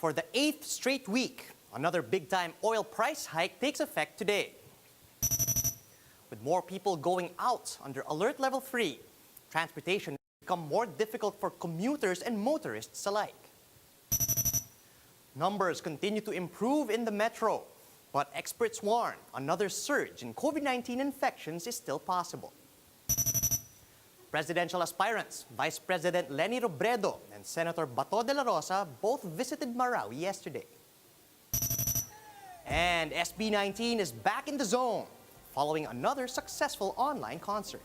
For the 8th straight week, another big-time oil price hike takes effect today. With more people going out under Alert Level 3, transportation has become more difficult for commuters and motorists alike. Numbers continue to improve in the metro, but experts warn another surge in COVID-19 infections is still possible. Presidential aspirants, Vice President Leni Robredo and Senator Bato de la Rosa both visited Marawi yesterday. And SB19 is back in the zone following another successful online concert.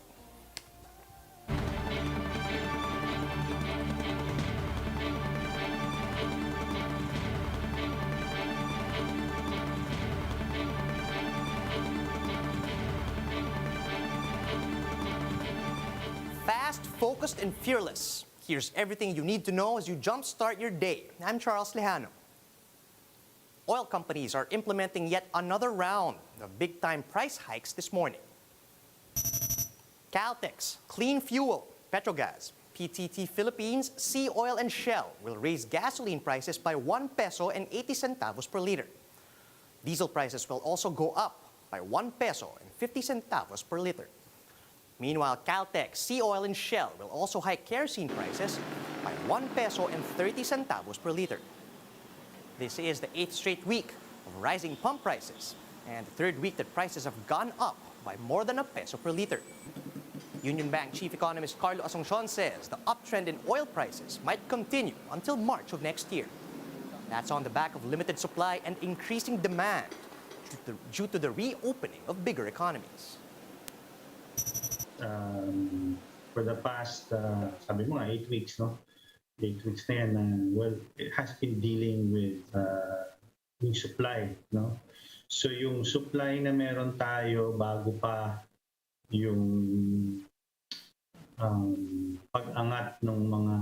Fast, focused, and fearless. Here's everything you need to know as you jumpstart your day. I'm Charles Lejano. Oil companies are implementing yet another round of big-time price hikes this morning. Caltex, Clean Fuel, Petrogas, PTT Philippines, Sea Oil, and Shell will raise gasoline prices by 1 peso and 80 centavos per liter. Diesel prices will also go up by 1 peso and 50 centavos per liter. Meanwhile, Caltex, Sea Oil, and Shell will also hike kerosene prices by 1 peso and 30 centavos per liter. This is the 8th straight week of rising pump prices and the 3rd week that prices have gone up by more than a peso per liter. Union Bank Chief Economist Carlo Asuncion says the uptrend in oil prices might continue until March of next year. That's on the back of limited supply and increasing demand due to the reopening of bigger economies. For the past, sabi mo nga, 8 weeks, no? 8 weeks na yan, well, it has been dealing with yung supply, no? So yung supply na meron tayo bago pa yung pag-angat ng mga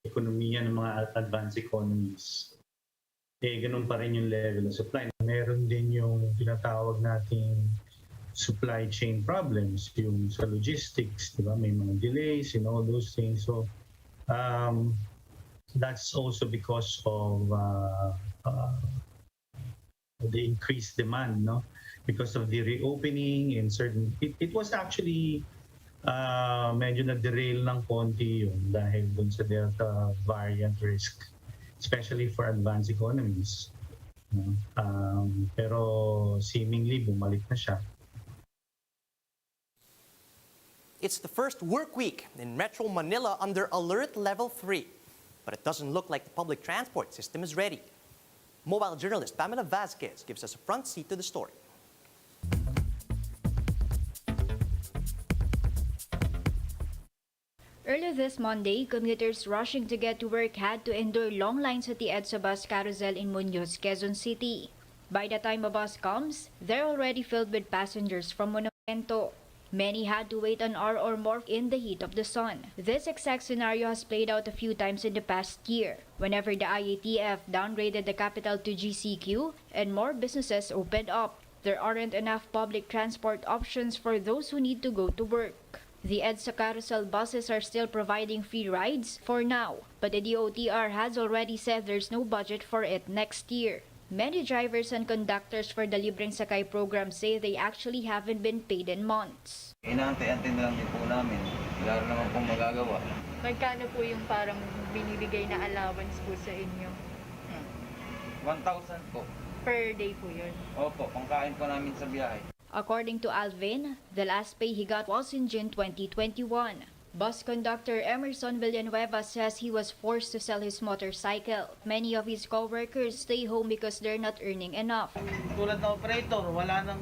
ekonomiya ng mga advanced economies, ganun pa rin yung level of supply. Meron din yung tinatawag nating supply chain problems, yung sa logistics, di ba? May mga delays and all those things. So that's also because of the increased demand, no? Because of the reopening in certain, it was actually medyo na-derail ng konti yun dahil dun sa Delta variant risk, especially for advanced economies. Pero seemingly bumalik na siya. It's the first work week in Metro Manila under Alert Level 3, but it doesn't look like the public transport system is ready. Mobile journalist Pamela Vasquez gives us a front seat to the story. Earlier this Monday, commuters rushing to get to work had to endure long lines at the EDSA bus carousel in Muñoz, Quezon City. By the time a bus comes, they're already filled with passengers from Monumento. Many had to wait an hour or more in the heat of the sun. This exact scenario has played out a few times in the past year, whenever the IATF downgraded the capital to GCQ and more businesses opened up. There aren't enough public transport options for those who need to go to work. The EDSA carousel buses are still providing free rides for now, but the DOTR has already said there's no budget for it next year. Many drivers and conductors for the Libreng Sakay program say they actually haven't been paid in months. Inaantay-antay na lang din po namin. Wala rin naman pong magagawa. Magkano po yung parang binibigay na allowance po sa inyo? 1,000 po. Per day po yun? Opo, pangkain po namin sa biyahe. According to Alvin, the last pay he got was in June 2021. Bus conductor Emerson Villanueva says he was forced to sell his motorcycle. Many of his co-workers stay home because they're not earning enough. Tulad ng operator, wala nang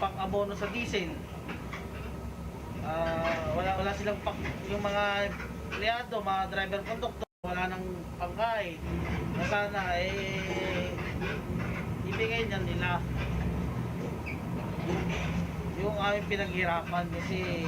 pang-abono sa diesel. Wala silang yung mga empleyado, mga driver conductor, wala nang pangkain. Na sana ibigay niyan nila yung aming pinaghirapan kasi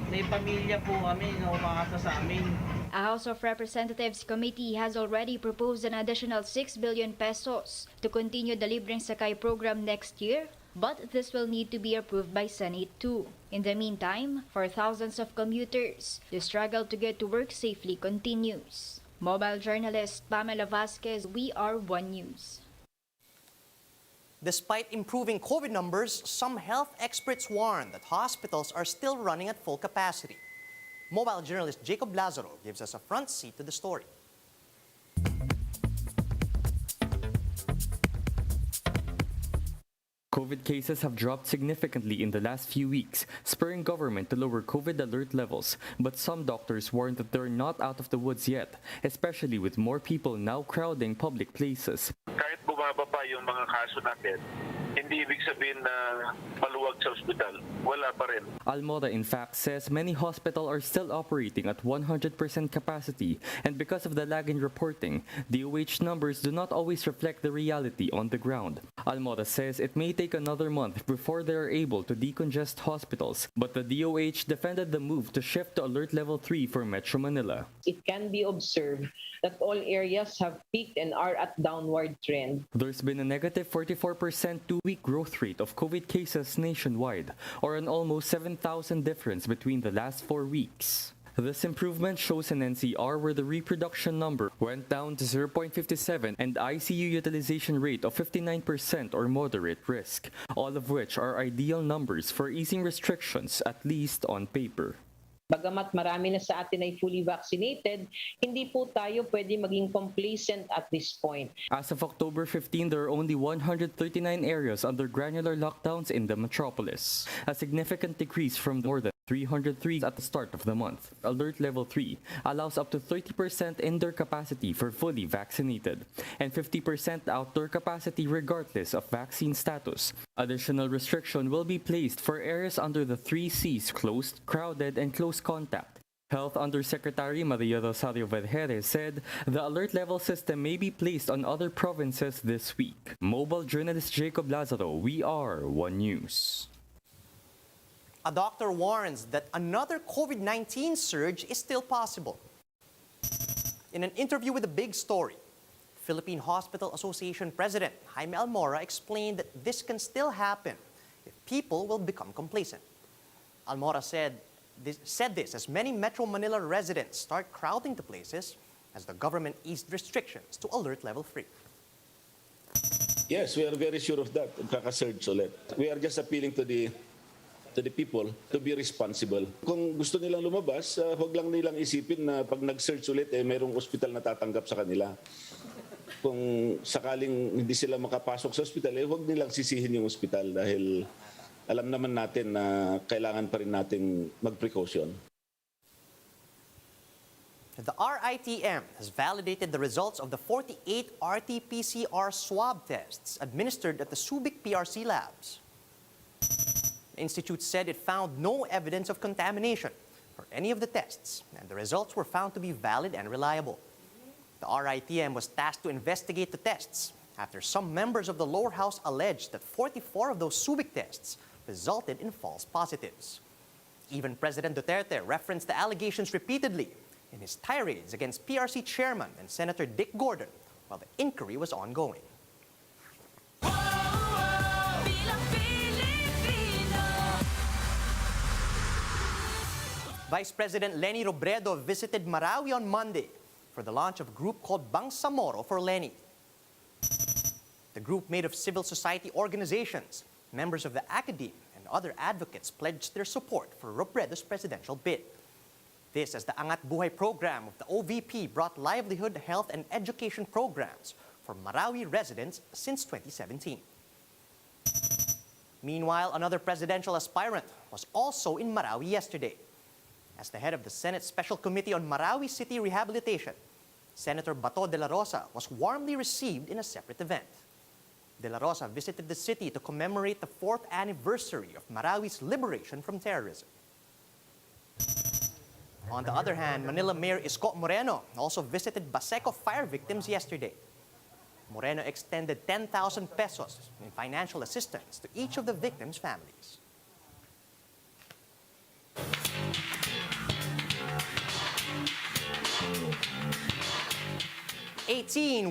may pamilya po kami na umaasa sa amin. A House of Representatives committee has already proposed an additional 6 billion pesos to continue the Libreng Sakay program next year, but this will need to be approved by Senate too. In the meantime, for thousands of commuters, the struggle to get to work safely continues. Mobile journalist Pamela Vasquez, We Are One News. Despite improving COVID numbers, some health experts warn that hospitals are still running at full capacity. Mobile journalist Jacob Lazaro gives us a front seat to the story. COVID cases have dropped significantly in the last few weeks, spurring government to lower COVID alert levels. But some doctors warn that they're not out of the woods yet, especially with more people now crowding public places. Kahit bumaba pa yung mga kaso natin, hindi ibig sabihin na maluwag sa ospital. Wala pa rin. Almora, in fact, says many hospitals are still operating at 100% capacity, and because of the lag in reporting, DOH numbers do not always reflect the reality on the ground. Almora says it may take another month before they are able to decongest hospitals, but the DOH defended the move to shift to Alert Level 3 for Metro Manila. It can be observed that all areas have peaked and are at downward trend. There's been a negative 44% two-week growth rate of COVID cases nationwide, or an almost 7,000 difference between the last 4 weeks. This improvement shows an NCR where the reproduction number went down to 0.57 and ICU utilization rate of 59% or moderate risk, all of which are ideal numbers for easing restrictions, at least on paper. Bagamat marami na sa atin ay fully vaccinated, hindi po tayo pwede maging complacent at this point. As of October 15, there are only 139 areas under granular lockdowns in the metropolis, a significant decrease from more than 303 at the start of the month. Alert Level 3 allows up to 30% indoor capacity for fully vaccinated and 50% outdoor capacity regardless of vaccine status. Additional restriction will be placed for areas under the 3 Cs: closed, crowded, and close contact. Health Undersecretary Maria Rosario Vergeres said the alert level system may be placed on other provinces this week. Mobile journalist Jacob Lazaro, We Are One News. A doctor warns that another COVID-19 surge is still possible. In an interview with The Big Story, Philippine Hospital Association President Jaime Almora explained that this can still happen if people will become complacent. Almora said this as many Metro Manila residents start crowding to places as the government eased restrictions to Alert Level 3. Yes, we are very sure of that. Kaka-surge ulit. We are just appealing to the people to be responsible. Kung gusto nilang lumabas, huwag lang nilang isipin na pag nag-search ulit, mayroong ospital na tatanggap sa kanila. Kung sakaling hindi sila makapasok sa ospital, huwag nilang sisihin yung ospital dahil alam naman natin na kailangan pa rin nating mag-precaution. The RITM has validated the results of the 48 RT-PCR swab tests administered at the Subic PRC labs. The institute said it found no evidence of contamination for any of the tests, and the results were found to be valid and reliable. The RITM was tasked to investigate the tests after some members of the lower house alleged that 44 of those Subic tests resulted in false positives. Even President Duterte referenced the allegations repeatedly in his tirades against PRC Chairman and Senator Dick Gordon while the inquiry was ongoing. Vice President Leni Robredo visited Marawi on Monday for the launch of a group called Bangsamoro for Leni. The group, made of civil society organizations, members of the academe, and other advocates, pledged their support for Robredo's presidential bid. This as the Angat Buhay program of the OVP brought livelihood, health, and education programs for Marawi residents since 2017. Meanwhile, another presidential aspirant was also in Marawi yesterday. As the head of the Senate Special Committee on Marawi City Rehabilitation, Senator Bato de la Rosa was warmly received in a separate event. De la Rosa visited the city to commemorate the 4th anniversary of Marawi's liberation from terrorism. On the other hand, Manila Mayor Isko Moreno also visited Baseco fire victims yesterday. Moreno extended 10,000 pesos in financial assistance to each of the victims' families.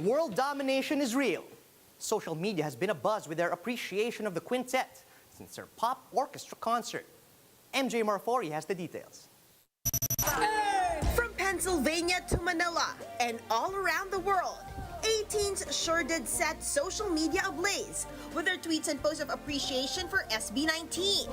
World domination is real. Social media has been abuzz with their appreciation of the quintet since their pop orchestra concert. MJ Marfori has the details. From Pennsylvania to Manila and all around the world, 18s sure did set social media ablaze with their tweets and posts of appreciation for SB19.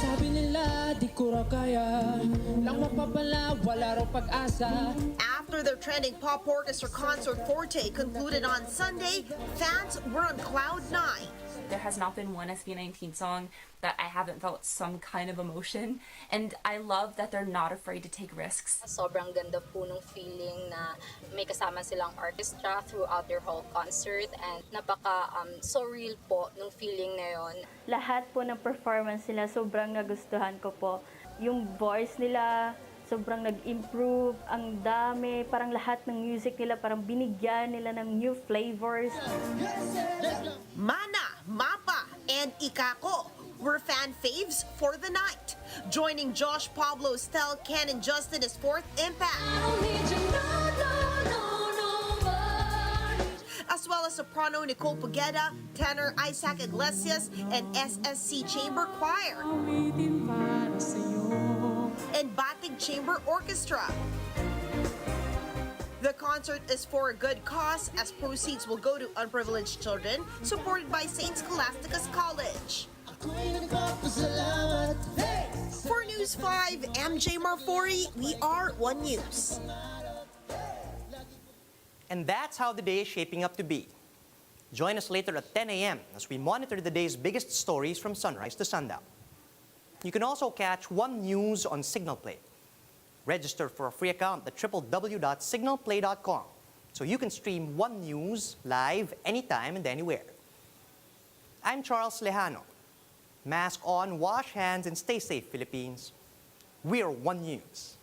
Sabi nila, di ko raw kaya, lang mapapala, wala raw pag-asa. After their trending pop orchestra concert Forte concluded on Sunday, fans were on cloud nine. There has not been one SB19 song that I haven't felt some kind of emotion, and I love that they're not afraid to take risks. Sobrang ganda po nung feeling na may kasama silang orchestra throughout their whole concert, and napaka so real po nung feeling na yon. Lahat po ng performance nila sobrang nagustuhan ko po. Yung voice nila sobrang nag-improve, ang dami, parang lahat ng music nila parang binigyan nila ng new flavors. Mana, Mapa, and Ikako were fan faves for the night, joining Josh Pablo, Stel, Ken, and Justin as fourth impact. As well as soprano Nicole Pageda, tenor Isaac Iglesias, and SSC Chamber Choir, and Batig Chamber Orchestra. The concert is for a good cause, as proceeds will go to unprivileged children supported by St. Scholastica's College. For News 5, MJ Marfori, we are One News. And that's how the day is shaping up to be. Join us later at 10 a.m. as we monitor the day's biggest stories from sunrise to sundown. You can also catch One News on Signal Play. Register for a free account at www.signalplay.com so you can stream One News live anytime and anywhere. I'm Charles Lejano. Mask on, wash hands, and stay safe, Philippines. We're One News.